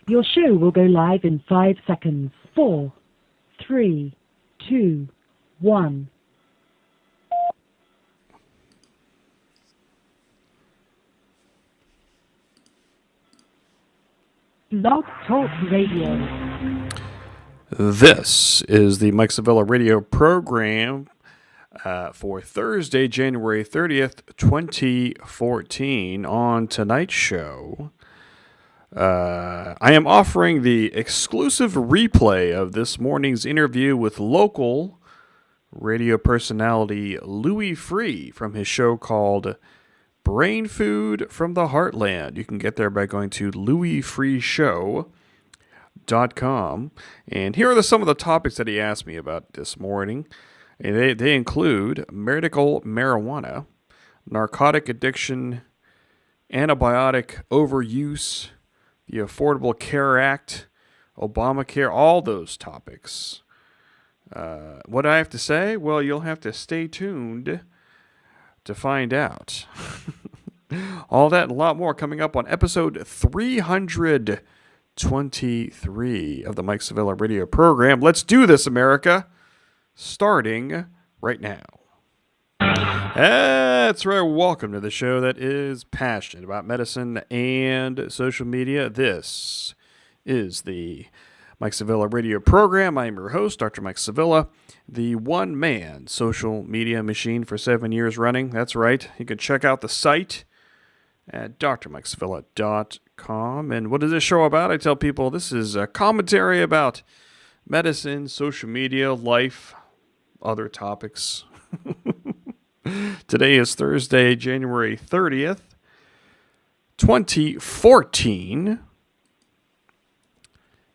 Your show will go live in 5 seconds. 4, 3, 2, 1. Blog Talk Radio. This is the Mike Sevilla radio program for Thursday, January 30th, 2014. On tonight's show, I am offering the exclusive replay of this morning's interview with local radio personality Louis Free from his show called Brain Food from the Heartland. You can get there by going to louisfreeshow.com. And here are some of the topics that he asked me about this morning. And they include medical marijuana, narcotic addiction, antibiotic overuse, the Affordable Care Act, Obamacare, all those topics. What do I have to say? Well, you'll have to stay tuned to find out. All that and a lot more coming up on episode 323 of the Mike Sevilla radio program. Let's do this, America, starting right now. That's right. Welcome to the show that is passionate about medicine and social media. This is the Mike Sevilla radio program. I am your host, Dr. Mike Sevilla, the one-man social media machine for 7 years running. That's right. You can check out the site at drmikesevilla.com. And what is this show about? I tell people this is a commentary about medicine, social media, life, other topics. Today is Thursday, January 30th, 2014.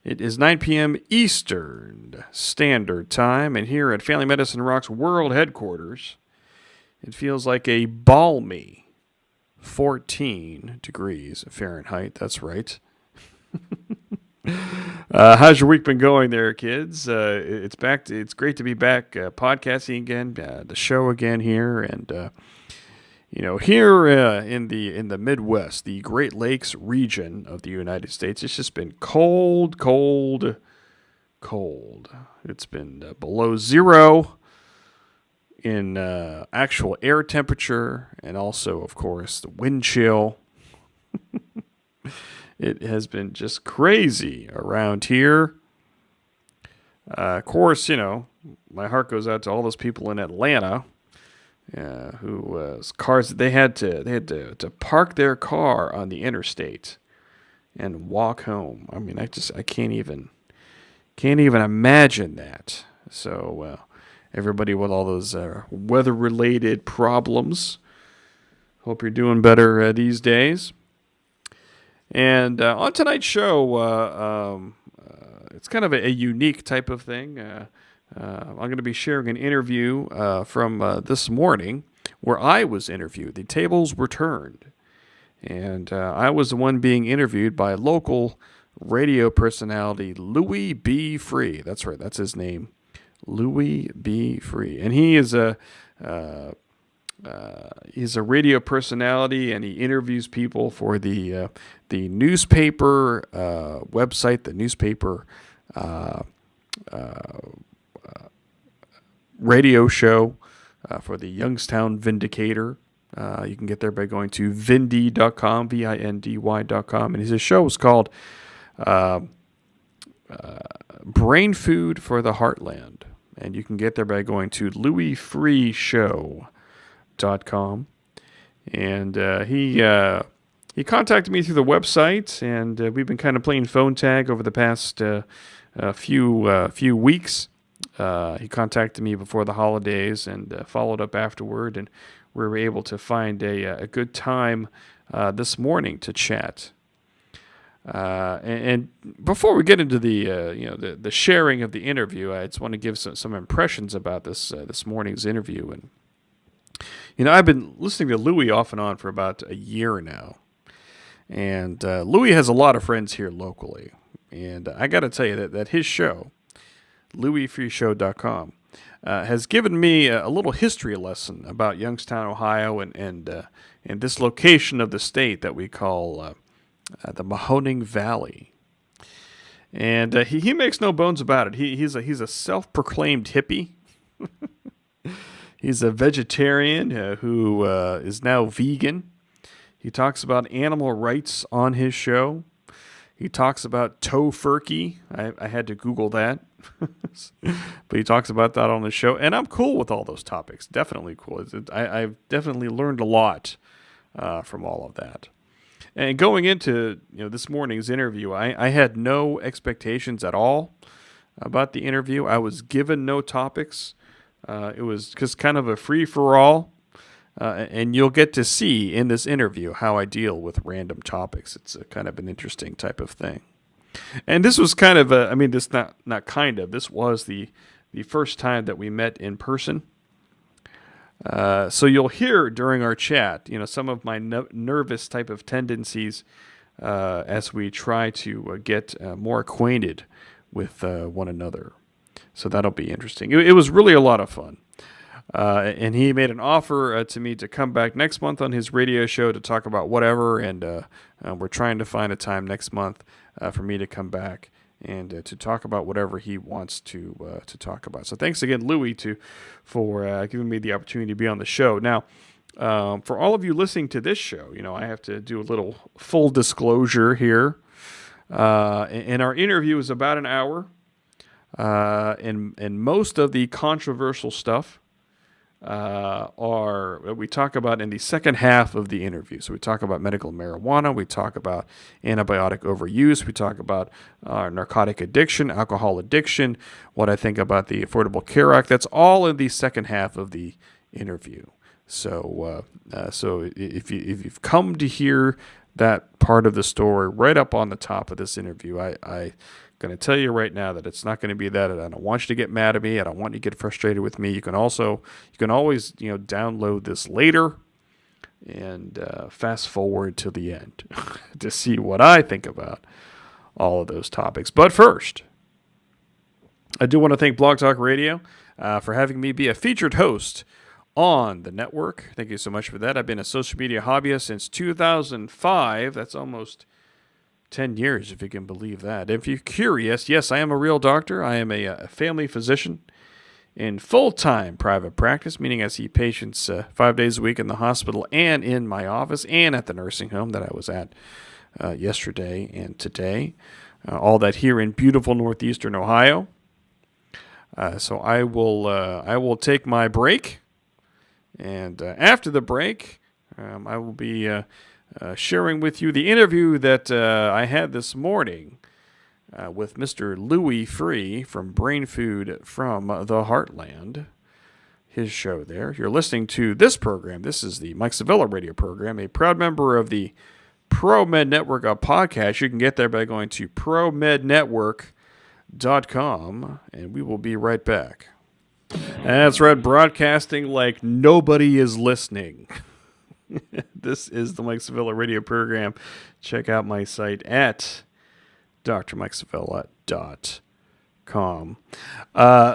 It is 9 p.m. Eastern Standard Time, and here at Family Medicine Rock's world headquarters, it feels like a balmy 14 degrees Fahrenheit. That's right. How's your week been going there, kids? It's back. It's great to be back podcasting again, the show again here, and here in the Midwest, the Great Lakes region of the United States, it's just been cold. It's been below zero in actual air temperature, and also, of course, the wind chill. It has been just crazy around here. Of course, my heart goes out to all those people in Atlanta who cars they had to park their car on the interstate and walk home. I mean, I can't even imagine that. So everybody with all those weather-related problems, hope you're doing better these days. And on tonight's show, it's kind of a unique type of thing. I'm going to be sharing an interview from this morning where I was interviewed. The tables were turned. And I was the one being interviewed by local radio personality Louis B. Free. That's right. That's his name. Louis B. Free. And he is he's a radio personality, and he interviews people for the newspaper website, the newspaper radio show for the Youngstown Vindicator. You can get there by going to vindy.com, vindy.com, and his show is called Brain Food for the Heartland, and you can get there by going to louisfreeshow.com. And he contacted me through the website, and we've been kind of playing phone tag over the past few weeks. He contacted me before the holidays and followed up afterward, and we were able to find a good time this morning to chat. And before we get into the sharing of the interview, I just want to give some impressions about this morning's interview. And I've been listening to Louis off and on for about a year now, and Louis has a lot of friends here locally. And I got to tell you that his show, louisfreeshow.com, has given me a little history lesson about Youngstown, Ohio, and this location of the state that we call the Mahoning Valley. And he makes no bones about it. He's a self-proclaimed hippie. He's a vegetarian who is now vegan. He talks about animal rights on his show. He talks about tofurkey. I had to Google that. But he talks about that on the show. And I'm cool with all those topics. Definitely cool. I've definitely learned a lot from all of that. And going into this morning's interview, I had no expectations at all about the interview. I was given no topics. It was just kind of a free-for-all. And you'll get to see in this interview how I deal with random topics. It's a kind of an interesting type of thing. And this was kind of this was the first time that we met in person. So you'll hear during our chat, some of my nervous type of tendencies as we try to get more acquainted with one another. So that'll be interesting. It was really a lot of fun. And he made an offer to me to come back next month on his radio show to talk about whatever, and we're trying to find a time next month for me to come back and to talk about whatever he wants to talk about. So thanks again, Louie, for giving me the opportunity to be on the show. Now, for all of you listening to this show, I have to do a little full disclosure here. And our interview is about an hour, and most of the controversial stuff we talk about in the second half of the interview. So we talk about medical marijuana, we talk about antibiotic overuse, we talk about narcotic addiction, alcohol addiction, what I think about the Affordable Care Act. That's all in the second half of the interview. So if you've come to hear that part of the story right up on the top of this interview, I going to tell you right now that it's not going to be that. I don't want you to get mad at me. I don't want you to get frustrated with me. You can always download this later and fast forward to the end to see what I think about all of those topics. But first, I do want to thank Blog Talk Radio for having me be a featured host on the network. Thank you so much for that. I've been a social media hobbyist since 2005. That's almost 10 years, if you can believe that. If you're curious, yes, I am a real doctor. I am a family physician in full-time private practice, meaning I see patients 5 days a week in the hospital and in my office and at the nursing home that I was at yesterday and today. All that here in beautiful northeastern Ohio. So I will take my break, and after the break, I will be sharing with you the interview that I had this morning with Mr. Louis Free from Brain Food from the Heartland, his show there. You're listening to this program. This is the Mike Sevilla radio program, a proud member of the ProMed Network podcast. You can get there by going to promednetwork.com, and we will be right back. That's right, broadcasting like nobody is listening. This is the Mike Sevilla radio program. Check out my site at drmikesevilla.com.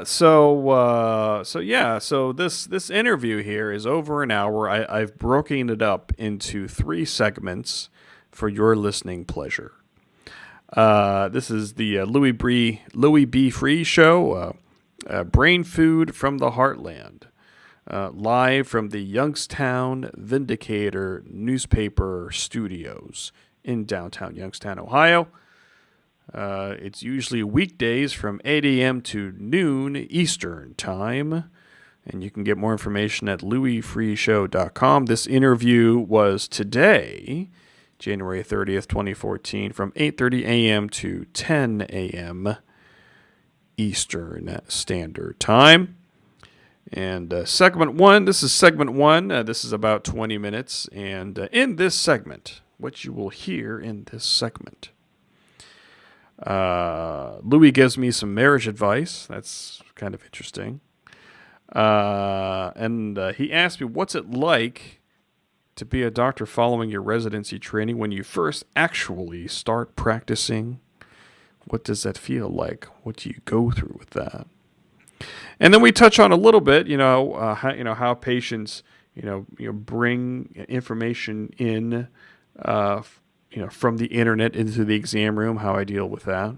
So this interview here is over an hour. I've broken it up into 3 segments for your listening pleasure. This is the Louis B. Free show, Brain Food from the Heartland. Live from the Youngstown Vindicator newspaper studios in downtown Youngstown, Ohio. It's usually weekdays from 8 a.m. to noon Eastern time, and you can get more information at louisfreeshow.com. This interview was today, January 30th, 2014, from 8:30 a.m. to 10 a.m. Eastern Standard Time. And segment 1, this is segment 1. This is about 20 minutes. And in this segment, what you will hear in this segment, Louis gives me some marriage advice. That's kind of interesting. And he asked me, what's it like to be a doctor following your residency training when you first actually start practicing? What does that feel like? What do you go through with that? And then we touch on a little bit, how patients, bring information in, from the internet into the exam room, how I deal with that.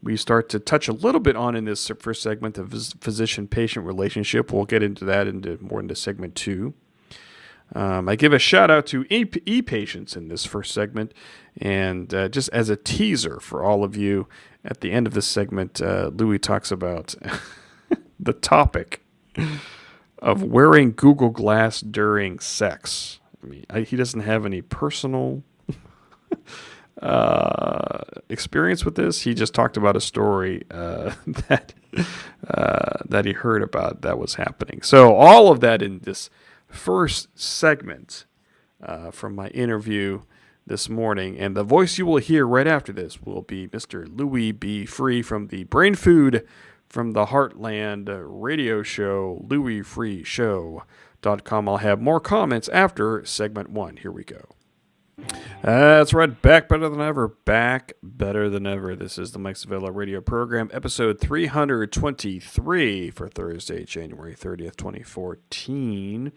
we start to touch a little bit on in this first segment, the physician-patient relationship. We'll get into that more into segment 2. I give a shout out to e-patients in this first segment, and just as a teaser for all of you, at the end of this segment, Louis talks about the topic of wearing Google Glass during sex. I mean, he doesn't have any personal experience with this. He just talked about a story that he heard about that was happening. So all of that in this first segment from my interview this morning, and the voice you will hear right after this will be Mr. Louis B. Free from the Brain Food from the Heartland radio show, louisfreeshow.com. I'll have more comments after segment 1. Here we go. That's right, back better than ever. This is the Mike Savella radio program, episode 323 for Thursday, January 30th, 2014.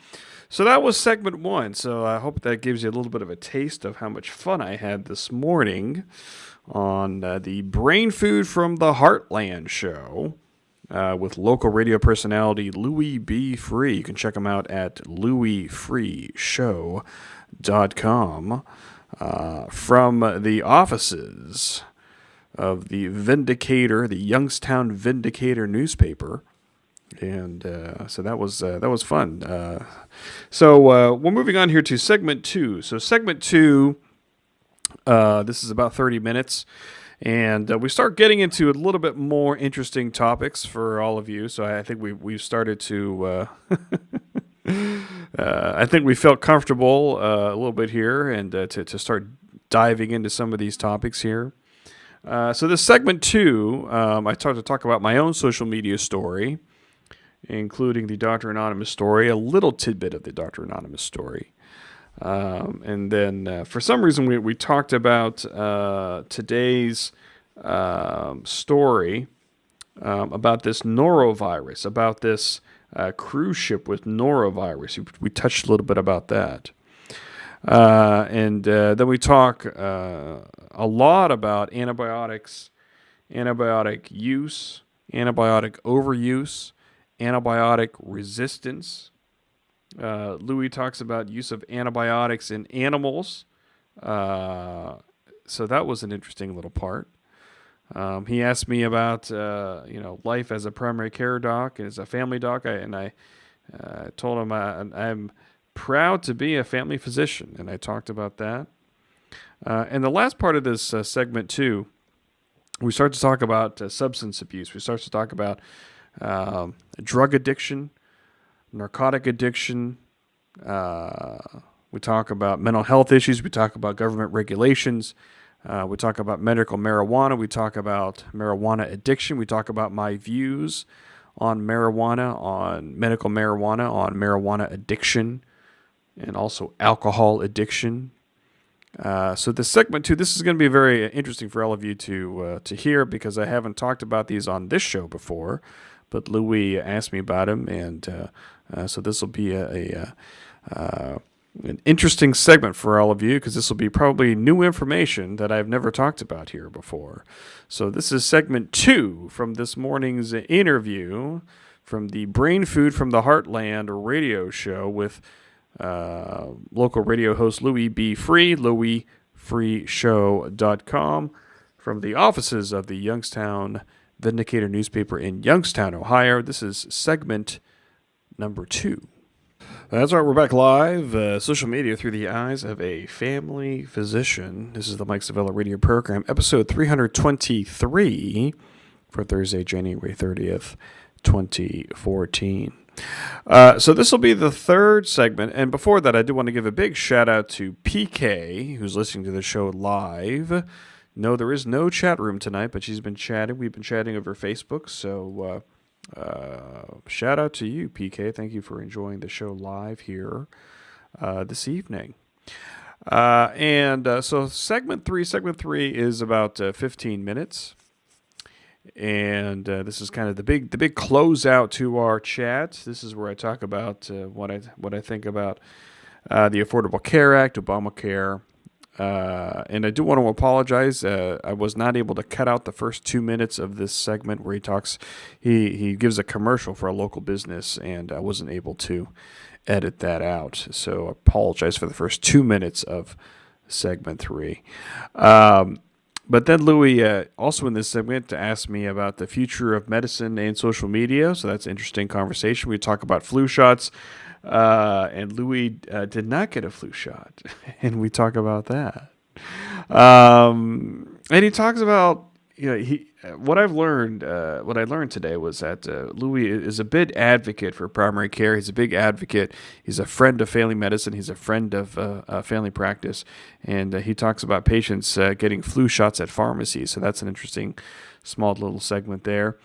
So that was segment 1. So I hope that gives you a little bit of a taste of how much fun I had this morning on the Brain Food from the Heartland show with local radio personality Louis B. Free. You can check him out at louisfreeshow.com from the offices of the Vindicator, the Youngstown Vindicator newspaper, and so that was fun. So we're moving on here to segment 2. So segment 2, this is about 30 minutes, and we start getting into a little bit more interesting topics for all of you. So I think we've started to. I think we felt comfortable a little bit here, and to start diving into some of these topics here. So this segment 2, I started to talk about my own social media story, including the Dr. Anonymous story, a little tidbit of the Dr. Anonymous story. And then for some reason we talked about today's story about this norovirus, about this cruise ship with norovirus. We touched a little bit about that. And then we talk a lot about antibiotics, antibiotic use, antibiotic overuse, antibiotic resistance. Louis talks about use of antibiotics in animals. So that was an interesting little part. He asked me about life as a primary care doc and as a family doc, I told him I'm proud to be a family physician, and I talked about that. And the last part of this segment 2, we start to talk about substance abuse. We start to talk about drug addiction, narcotic addiction. We talk about mental health issues. We talk about government regulations. We talk about medical marijuana. We talk about marijuana addiction. We talk about my views on marijuana, on medical marijuana, on marijuana addiction, and also alcohol addiction. So this segment 2, this is going to be very interesting for all of you to hear, because I haven't talked about these on this show before, but Louis asked me about them, and so this will be an interesting segment for all of you, because this will be probably new information that I've never talked about here before. So this is segment 2 from this morning's interview from the Brain Food from the Heartland radio show with local radio host Louis B. Free, louisfreeshow.com, from the offices of the Youngstown Vindicator newspaper in Youngstown, Ohio. This is segment number 2. That's right, we're back live, social media through the eyes of a family physician. This is the Mike Savella radio program, episode 323 for Thursday, January 30th, 2014. So this will be the third segment, and before that, I do want to give a big shout out to PK, who's listening to the show live. No, there is no chat room tonight, but she's been chatting. We've been chatting over Facebook, so shout out to you, PK. Thank you for enjoying the show live here this evening. So segment 3 is about 15 minutes. And this is kind of the big closeout to our chat. This is where I talk about what I think about the Affordable Care Act, Obamacare, And I do want to apologize. I was not able to cut out the first 2 minutes of this segment where he talks. He gives a commercial for a local business, and I wasn't able to edit that out. So I apologize for the first 2 minutes of segment 3. But then Louis, also in this segment, asked me about the future of medicine and social media. So that's an interesting conversation. We talk about flu shots. And Louis did not get a flu shot, and we talk about that. And he talks about, what I learned today was that Louis is a big advocate for primary care. He's a big advocate. He's a friend of family medicine. He's a friend of family practice, and he talks about patients getting flu shots at pharmacies. So that's an interesting small little segment there.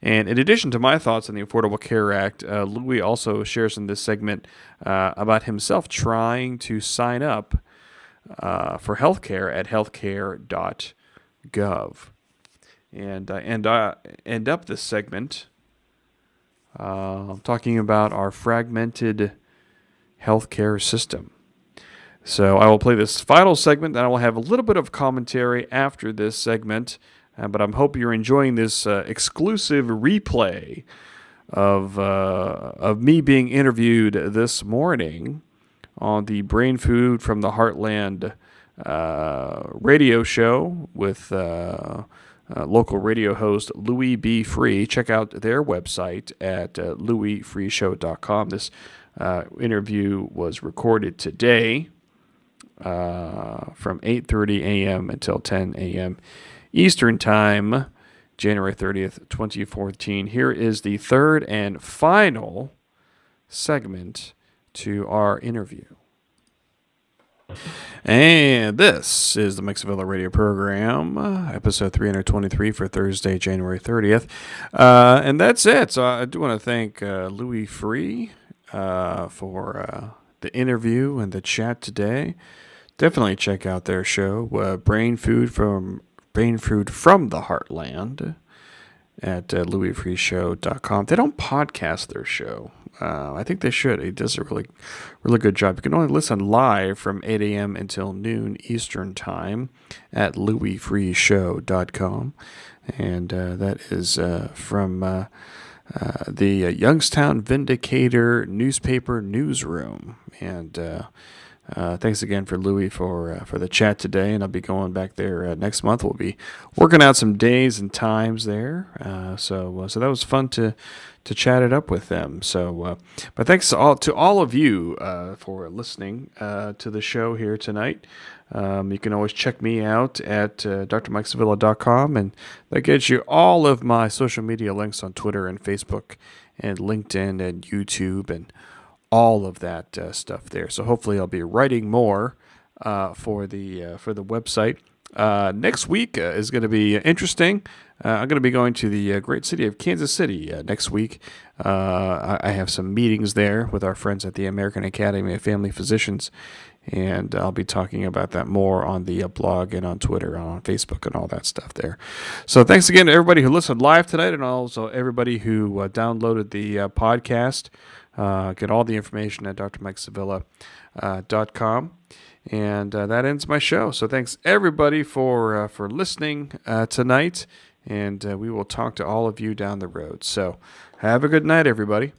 And in addition to my thoughts on the Affordable Care Act, Louis also shares in this segment about himself trying to sign up for healthcare at healthcare.gov. And I end up this segment talking about our fragmented healthcare system. So I will play this final segment, then I will have a little bit of commentary after this segment. But I hope you're enjoying this exclusive replay of me being interviewed this morning on the Brain Food from the Heartland radio show with local radio host Louis B. Free. Check out their website at louisfreeshow.com. This interview was recorded today from 8:30 a.m. until 10 a.m. Eastern Time, January 30th, 2014. Here is the third and final segment to our interview. And this is the Mike Sevilla radio program, episode 323 for Thursday, January 30th. And that's it. So I do want to thank Louis Free for the interview and the chat today. Definitely check out their show, Brain Food from the Heartland at louisfreeshow.com. They don't podcast their show. I think they should. He does a really, really good job. You can only listen live from 8 a.m. until noon Eastern Time at louisfreeshow.com. And that is from the Youngstown Vindicator newspaper newsroom. And thanks again for Louis for the chat today, and I'll be going back there next month. We'll be working out some days and times there, so that was fun to chat it up with them. So, but thanks to all of you for listening to the show here tonight. You can always check me out at drmikesevilla.com, and that gets you all of my social media links on Twitter and Facebook and LinkedIn and YouTube and all of that stuff there. So hopefully I'll be writing more for the website. Next week is going to be interesting. I'm going to be going to the great city of Kansas City next week. I have some meetings there with our friends at the American Academy of Family Physicians, and I'll be talking about that more on the blog and on Twitter and on Facebook and all that stuff there. So thanks again to everybody who listened live tonight, and also everybody who downloaded the podcast. Get all the information at drmikesevilla.com. And that ends my show. So thanks everybody for listening tonight, and we will talk to all of you down the road. So have a good night, everybody.